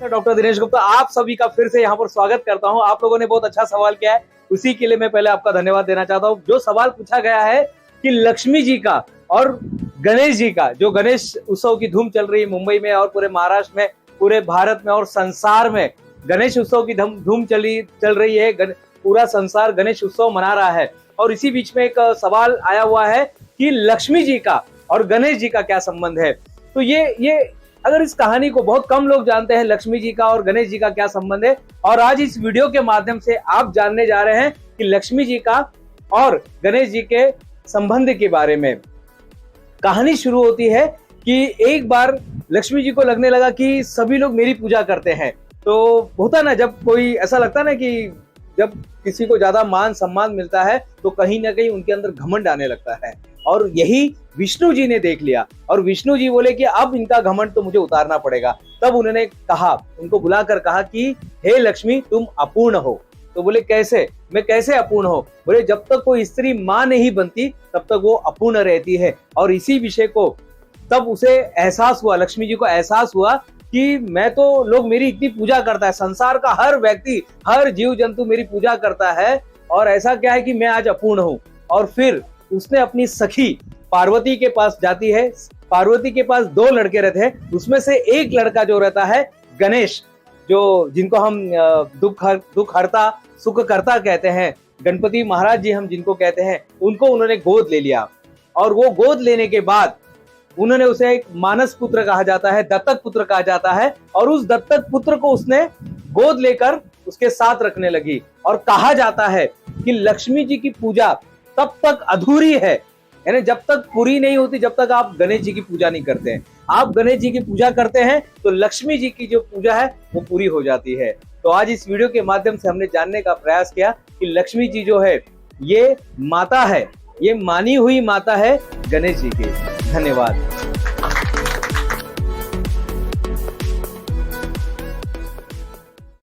Doctor Dinesh Gupta, आप सभी का फिर से यहाँ पर स्वागत करता हूँ। आप लोगों ने बहुत अच्छा सवाल किया है, उसी के लिए मैं पहले आपका धन्यवाद देना चाहता हूँ। जो सवाल पूछा गया है कि लक्ष्मी जी का और गणेश जी का, जो गणेश उत्सव की धूम चल रही है मुंबई में और पूरे महाराष्ट्र में, पूरे भारत में और संसार में गणेश उत्सव की धूम चल रही है। पूरा संसार गणेश उत्सव मना रहा है और इसी बीच में एक सवाल आया हुआ है कि लक्ष्मी जी का और गणेश जी का क्या संबंध है। तो ये अगर इस कहानी को बहुत कम लोग जानते हैं, लक्ष्मी जी का और गणेश जी का क्या संबंध है, और आज इस वीडियो के माध्यम से आप जानने जा रहे हैं कि लक्ष्मी जी का और गणेश जी के संबंध के बारे में। कहानी शुरू होती है कि एक बार लक्ष्मी जी को लगने लगा कि सभी लोग मेरी पूजा करते हैं। तो होता ना, जब कोई ऐसा लगता ना कि जब किसी को ज्यादा मान सम्मान मिलता है तो कहीं ना कहीं उनके अंदर घमंड आने लगता है, और यही विष्णु जी ने देख लिया और विष्णु जी बोले कि अब इनका घमंड तो मुझे उतारना पड़ेगा। तब उन्होंने कहा, उनको बुलाकर कहा कि हे लक्ष्मी, तुम अपूर्ण हो। तो बोले कैसे, मैं कैसे अपूर्ण हो? बोले जब तक कोई स्त्री मां नहीं बनती तब तक वो अपूर्ण रहती है। और इसी विषय को तब उसे एहसास हुआ, लक्ष्मी जी को एहसास हुआ कि मैं तो, लोग मेरी इतनी पूजा करता है, संसार का हर व्यक्ति, हर जीव जंतु मेरी पूजा करता है, और ऐसा क्या है कि मैं आज अपूर्ण हूं। और फिर उसने अपनी सखी पार्वती के पास जाती है। पार्वती के पास 2 लड़के रहते हैं, उसमें से एक लड़का जो रहता है गणेश, जो जिनको हम दुख हरता सुख करता कहते हैं, गणपति महाराज जी हम जिनको कहते हैं, उनको उन्होंने गोद ले लिया। और वो गोद लेने के बाद उन्होंने उसे एक मानस पुत्र कहा जाता है, दत्तक पुत्र कहा जाता है, और उस दत्तक पुत्र को उसने गोद लेकर उसके साथ रखने लगी। और कहा जाता है कि लक्ष्मी जी की पूजा तब तक अधूरी है, यानी जब तक पूरी नहीं होती जब तक आप गणेश जी की पूजा नहीं करते हैं। आप गणेश जी की पूजा करते हैं तो लक्ष्मी जी की जो पूजा है वो पूरी हो जाती है। तो आज इस वीडियो के माध्यम से हमने जानने का प्रयास किया कि लक्ष्मी जी जो है ये माता है, ये मानी हुई माता है गणेश जी की। धन्यवाद।